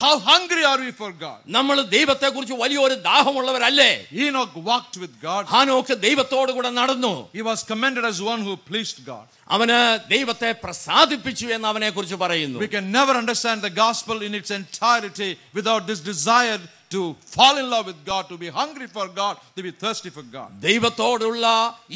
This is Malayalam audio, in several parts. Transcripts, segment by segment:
How hungry are we for God? നമ്മൾ ദൈവത്തെക്കുറിച്ച് വലിയൊരു ദാഹമുള്ളവരല്ലേ? Enoch walked with God. ഹാനോക്ക് ദൈവത്തോട് കൂടെ നടന്നു. He was commended as one who pleased God. അവന് ദൈവത്തെ പ്രസാദിപ്പിച്ചു എന്ന് അവനെ കുറിച്ച് പറയുന്നു. We can never understand the gospel in its entirety without this desire to fall in love with God, to be hungry for God, to be thirsty for God. ദൈവത്തോടുള്ള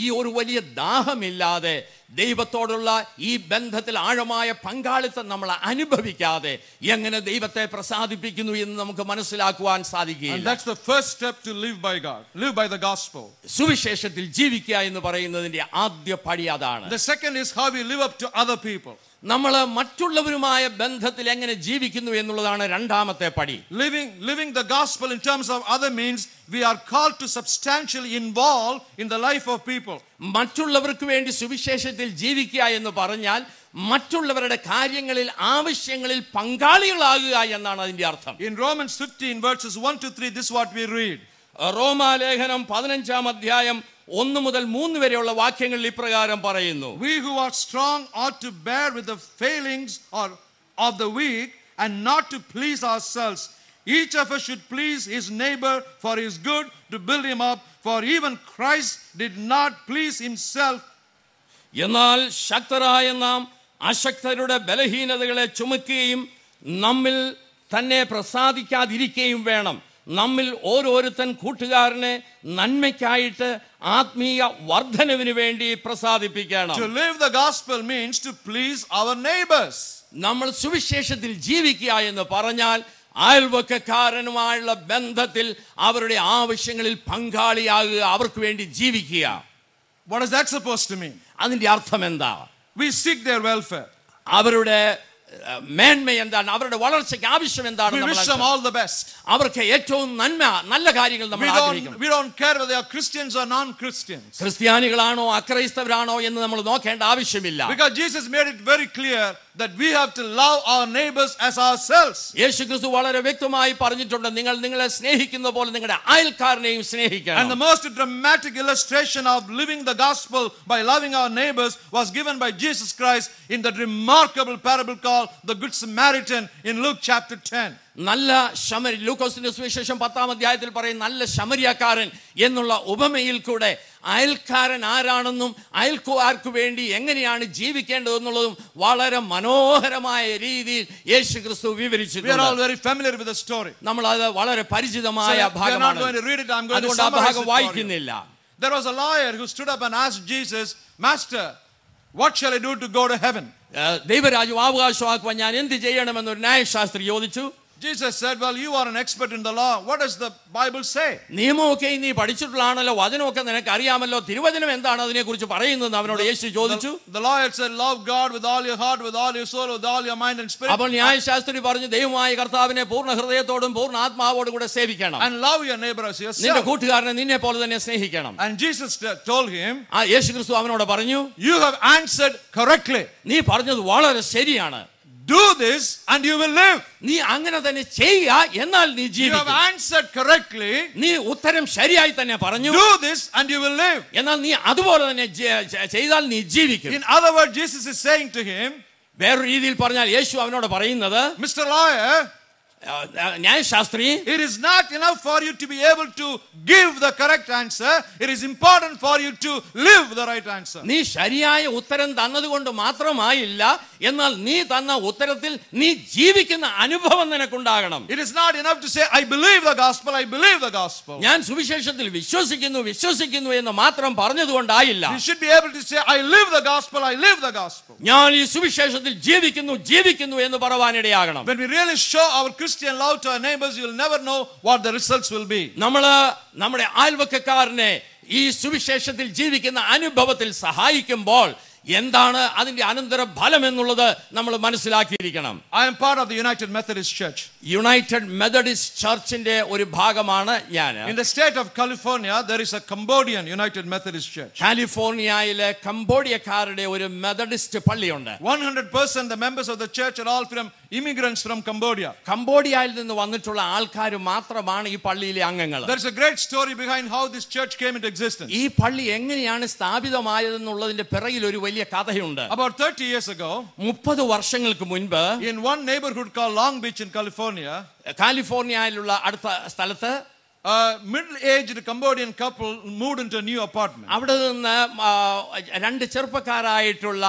ഈ ഒരു വലിയ ദാഹമില്ലാതെ, ദൈവത്തോടുള്ള ഈ ബന്ധത്തിൽ ആഴമായ പങ്കാളിത്തം നമ്മൾ അനുഭവിക്കാതെ എങ്ങനെ ദൈവത്തെ പ്രസാദിപ്പിക്കുന്നു എന്ന് നമുക്ക് മനസ്സിലാക്കുവാൻ സാധിക്കുകയില്ല. And that's the first step to live by God, live by the gospel. സുവിശേഷത്തിൽ ജീവിക്കുക എന്ന് പറയുന്നതിന്റെ ആദ്യ പടി അതാണ്. The second is how we live up to other people. നമ്മൾ മറ്റുള്ളവരുമായ ബന്ധത്തിൽ എങ്ങനെ ജീവിക്കുന്നു എന്നുള്ളതാണ് രണ്ടാമത്തെ പടി. Living the gospel in terms of other means we are called to substantially involve in the life of people. മറ്റുള്ളവർക്ക് വേണ്ടി സുവിശേഷത്തിൽ ജീവിക്കുക എന്ന് പറഞ്ഞാൽ മറ്റുള്ളവരുടെ കാര്യങ്ങളിൽ, ആവശ്യങ്ങളിൽ പങ്കാളികളാകുക എന്നാണ് അതിന്റെ അർത്ഥം. In Romans 15 verses 1 to 3 this is what we read. റോമാലേഖനം 15-ാം അധ്യായം 1 മുതൽ 3 വരെയുള്ള വാക്യങ്ങളിൽ ഇപ്രകാരം പറയുന്നു: We who are strong ought to bear with the failings of the weak and not to please ourselves. Each of us should please his neighbor for his good, to build him up, for even Christ did not please himself. എന്നാൽ ശക്തരായ നാം അശക്തരുടെ ബലഹീനതകളെ ചുമക്കുകയും നമ്മിൽ തന്നെ പ്രസാദിക്കാതിരിക്കുകയും വേണം. നമ്മിൽ ഓരോരുത്തൻ കൂട്ടുകാരനെ നന്മയ്ക്കായിട്ട് ആത്മീയ വർധനവിന് വേണ്ടി പ്രസാദിപ്പിക്കണം. To live the gospel means to please our neighbors. നമ്മൾ സുവിശേഷത്തിൽ ജീവിക്കുക എന്ന് പറഞ്ഞാൽ അയൽവക്കക്കാരനുമായുള്ള ബന്ധത്തിൽ അവരുടെ ആവശ്യങ്ങളിൽ പങ്കാളിയാകുക, അവർക്ക് വേണ്ടി ജീവിക്കുക. What is that supposed to mean? അതിന്റെ അർത്ഥം എന്താ? We seek their welfare. അവരുടെ മേന്മ എന്താണ്, അവരുടെ വളർച്ചയ്ക്ക് ആവശ്യം എന്താണ്? We wish them all the best. അവർക്ക് ഏറ്റവും നല്ല കാര്യങ്ങൾ നമ്മൾ ആഗ്രഹിക്കണം. We don't care whether they are Christians or non-Christians. ക്രിസ്ത്യാനികളാണോ അക്രൈസ്തവരാണോ എന്ന് നമ്മൾ നോക്കേണ്ട ആവശ്യമില്ല. Because Jesus made it very clear that we have to love our neighbors as ourselves. യേശുക്രിസ്തു വളരെ വ്യക്തമായി പറഞ്ഞിട്ടുണ്ട്, നിങ്ങൾ നിങ്ങളെ സ്നേഹിക്കുന്ന പോലെ നിങ്ങളുടെ അയൽക്കാരനെയും സ്നേഹിക്കണം. And the most dramatic illustration of living the gospel by loving our neighbors was given by Jesus Christ in that remarkable parable called the Good Samaritan in Luke chapter 10. നല്ല ശമരി, ലൂക്കോസിന്റെ സുവിശേഷം 10-ാം അധ്യായത്തിൽ പറയും നല്ല ശമരിയക്കാരൻ എന്നുള്ള ഉപമയിൽ കൂടെ അയൽക്കാരൻ ആരാണെന്നും അയൽക്കാർക്ക് വേണ്ടി എങ്ങനെയാണ് ജീവിക്കേണ്ടതെന്നുള്ളതും വളരെ മനോഹരമായ രീതിയിൽ യേശുക്രിസ്തു വിവരിച്ചിട്ടുണ്ട്. We are all very familiar with the story. നമ്മൾ അത് വളരെ പരിചിതമായ ഭാഗമാണ്. I'm not going to read it. I'm going to അതുകൊണ്ട് ആ summarize ഭാഗം it for you. വായിക്കുന്നില്ല. There was a lawyer who stood up and asked Jesus, Master, what shall I do to go to heaven? ദൈവരാജ്യം അവകാശമാക്കുവാൻ ഞാൻ എന്ത് ചെയ്യണമെന്നൊരു ന്യായശാസ്ത്രി ചോദിച്ചു. Jesus said, well, you are an expert in the law. What does the Bible say? നിയമമൊക്കെ നീ പഠിച്ചിട്ടുള്ളതാണല്ലോ, വചനമൊക്കെ നിനക്ക് അറിയാമല്ലോ, തിരുവചനം എന്താണ് അതിനെ കുറിച്ച് പറയുന്നത് അവനോട് യേശു ചോദിച്ചു. The lawyer said, love God with all your heart, with all your soul, with all your mind and spirit. അപ്പോൾ ന്യായശാസ്ത്രി പറഞ്ഞു, ദൈവമായ കർത്താവിനെ പൂർണ്ണ ഹൃദയത്തോടും പൂർണ്ണ ആത്മാവോടും കൂടെ സേവിക്കണം. And love your neighbor as yourself. നിന്റെ കൂട്ടുകാരനെ നിന്നെ പോലെ തന്നെ സ്നേഹിക്കണം. And Jesus told him, യേശുക്രിസ്തു അവനോട് പറഞ്ഞു, you have answered correctly. നീ പറഞ്ഞത് വളരെ ശരിയാണ്. Do this and you will live. നീ അങ്ങനെ തന്നെ ചെയ്യുക, എന്നാൽ നീ You ജീവിക്കും. have answered correctly. നീ ഉത്തരം ശരിയായി തന്നെ പറഞ്ഞു. Do this and you will live. എന്നാൽ നീ അതുപോലെ തന്നെ ചെയ്താൽ നീ ജീവിക്കും. In other words, Jesus is saying to him, വേറൊരു രീതിയിൽ പറഞ്ഞാൽ യേശു അവനോട് പറയുന്നത്, Mr. Lawyer, ന്യായശാസ്ത്രി, it is not enough for you to be able to give the correct answer. It is important for you to live the right answer. നീ ശരിയായ ഉത്തരം തന്നതുകൊണ്ട് മാത്രമായില്ല, എന്നാൽ നീ തന്ന ഉത്തരത്തിൽ നീ ജീവിക്കുന്ന അനുഭവം നിനക്കുണ്ടാകണം. It is not enough to say, I believe the gospel, I believe the gospel. ഞാൻ സുവിശേഷത്തിൽ വിശ്വസിക്കുന്നു എന്ന് മാത്രം പറഞ്ഞതുകൊണ്ടായില്ല. You should be able to say, I live the gospel, I live the gospel. ഞാൻ ഈ സുവിശേഷത്തിൽ ജീവിക്കുന്നു എന്ന് പറയാനിടയാകണം. When we really show our Christian love to our neighbors, you will never know what the results will be. നമ്മുടെ അയൽവക്കക്കാരനെ ഈ സുവിശേഷത്തിൽ ജീവിക്കുന്ന അനുഭവത്തിൽ സഹായിക്കുമ്പോൾ എന്താണ് അതിന്റെ അനന്തര ഫലം എന്നുള്ളത് നമ്മൾ മനസ്സിലാക്കിയിരിക്കണം. I am part of the United Methodist Church. United Methodist ചർച്ചിന്റെ ഒരു ഭാഗമാണ് ഞാൻ. In the state of California, there is a Cambodian United Methodist Church. കാലിഫോർണിയയിലെ കംബോഡിയക്കാരുടെ ഒരു മെത്തഡിസ്റ്റ് പള്ളിയുണ്ട്. 100% the members of the church are all from immigrants from Cambodia. കംബോഡിയയിൽ നിന്ന് വന്നിട്ടുള്ള ആൾക്കാർ മാത്രമാണ് ഈ പള്ളിയിലെ അംഗങ്ങൾ. There is a great story behind how this church came into existence. ഈ പള്ളി എങ്ങനെയാണ് സ്ഥാപിതമായതെന്നുള്ളതിന്റെ പിറകിൽ ഒരു വലിയ കഥയുണ്ട്. About 30 years ago, 30 വർഷങ്ങൾക്ക് മുൻപ് in one neighborhood called Long Beach in California, കാലിഫോർണിയയിലുള്ള അടുത്ത സ്ഥലത്ത് a middle-aged Cambodian couple moved into a new apartment. അവിടെ നിന്ന് രണ്ട് ചെറുപ്പക്കാരായിട്ടുള്ള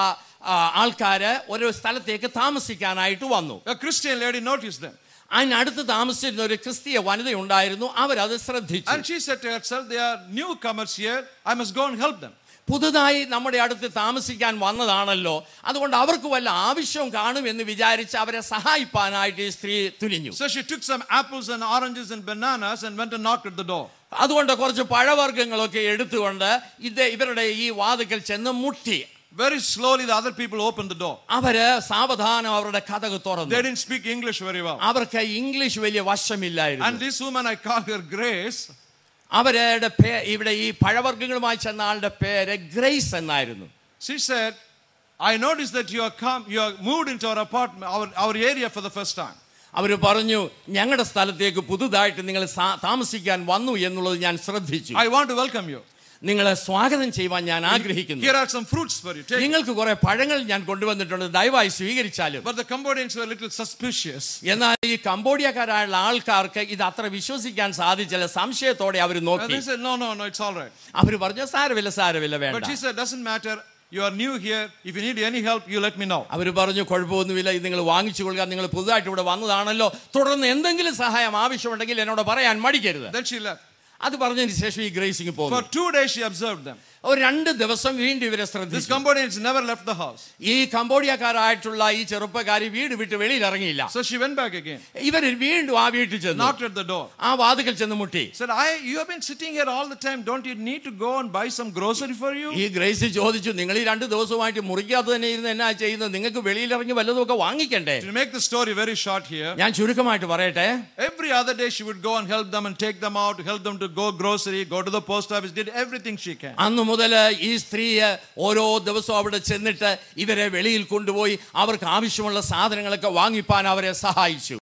ആൾക്കാര് ഒരു സ്ഥലത്തേക്ക് താമസിക്കാനായിട്ട് വന്നു. A Christian lady noticed them. അതിനടുത്ത് താമസിച്ചിരുന്ന ഒരു ക്രിസ്തീയ വനിത ഉണ്ടായിരുന്നു. അവരത് ശ്രദ്ധിച്ചു. And she said to herself, they are newcomers here, I must go and help them. പുതുതായി നമ്മുടെ അടുത്ത് താമസിക്കാൻ വന്നതാണല്ലോ, അതുകൊണ്ട് അവർക്ക് വല്ല ആവശ്യവും കാണും എന്ന് വിചാരിച്ച് അവരെ സഹായിപ്പാനായിട്ട് ഈ സ്ത്രീ തുനിഞ്ഞു. So she took some apples and oranges and bananas and went and knocked at the door. അതുകൊണ്ട് കുറച്ച് പഴവർഗ്ഗങ്ങളൊക്കെ എടുത്തുകൊണ്ട് ഇവരുടെ ഈ വാതിക്കൽ ചെന്ന് മുട്ടി. Very slowly the other people opened the door. അവര് സാവധാനം അവരുടെ കതക് തുറന്നു. They didn't speak English very well. അവർക്ക് ഇംഗ്ലീഷ് വലിയ വശമില്ലായിരുന്നു. And this woman, I call her Grace. അവരുടെ ഇവിടെ ഈ പഴവർഗ്ഗങ്ങളുമായി ചെന്ന ആളുടെ പേര് ഗ്രേസ് എന്നായിരുന്നു. She said, I noticed that you are moved into our apartment, our area for the first time. അവർ പറഞ്ഞു, ഞങ്ങളുടെ സ്ഥലത്തേക്ക് പുതുതായിട്ട് നിങ്ങൾ താമസിക്കാൻ വന്നു എന്നുള്ളത് ഞാൻ ശ്രദ്ധിച്ചു. I want to welcome you. നിങ്ങളെ സ്വാഗതം ചെയ്യുവാൻ ഞാൻ ആഗ്രഹിക്കുന്നു. Here are some fruits for you. Take. നിങ്ങൾക്ക് കുറെ പഴങ്ങൾ ഞാൻ കൊണ്ടുവന്നിട്ടുണ്ട്, ദയവായി സ്വീകരിച്ചാലും. But the Cambodians were a little suspicious. എന്നാൽ ഈ കംബോഡിയക്കാരായുള്ള ആൾക്കാർക്ക് ഇത് അത്ര വിശ്വസിക്കാൻ സാധിച്ചില്ല. സംശയത്തോടെ അവർ നോക്കി. They said, no, it's all right. അവർ പറഞ്ഞു, സാരമില്ല വേണ്ട. But she said, doesn't matter. You are new here. If you need any help, you let me know. അവർ പറഞ്ഞു, കുഴപ്പമൊന്നുമില്ല, ഇത് നിങ്ങൾ വാങ്ങിച്ചു കൊള്ളുക, നിങ്ങൾ പുതുതായിട്ട് ഇവിടെ വന്നതാണല്ലോ, തുടർന്ന് എന്തെങ്കിലും സഹായം ആവശ്യമുണ്ടെങ്കിൽ എന്നോട് പറയാൻ മടിക്കരുത്. Then she left. അത് പറഞ്ഞതിന് ശേഷം ഈ ഗ്രേസിംഗ് പോകുന്നു. For 2 days she observed them. ഒരു 2 ദിവസം വീണ്ടും ഇവരെ This ശ്രദ്ധിച്ചു. Cambodians never left the house. ഈ കംബോഡിയക്കാരായിട്ടുള്ള ഈ ചെറുപ്പക്കാരി വീട് വിട്ട് വെളിയിൽ ഇറങ്ങിയില്ല. So she went back again. ഇവർ വീണ്ടും ആ വീട്ടിൽ ചെന്നു, Knocked at the door. ആ വാതിക്കൽ ചെന്ന് മുട്ടി. Said, you have been sitting here all the time. Don't you need to go and buy some grocery for you? ഈ ഗ്രേസി ചോദിച്ചു, നിങ്ങൾ ഈ 2 ദിവസമായിട്ട് മുറിക്കാതെ തന്നെ ഇരുന്ന് എന്നാ ചെയ്യുന്നത്? നിങ്ങൾക്ക് വെളിയിൽ ഇറങ്ങി വല്ലതുമൊക്കെ വാങ്ങിക്കണ്ടേ? To make the story very short here, ഞാൻ ചുരുക്കമായിട്ട് പറയട്ടെ, every other day she would go and help them and take them out, help them to go grocery, go to the post office, did everything she can. അന്ന് മുതൽ ഈ സ്ത്രീ ഓരോ ദിവസവും അവിടെ ചെന്നിട്ട് ഇവരെ വെളിയിൽ കൊണ്ടുപോയി അവർക്ക് ആവശ്യമുള്ള സാധനങ്ങളൊക്കെ വാങ്ങിപ്പാൻ അവരെ സഹായിച്ചു.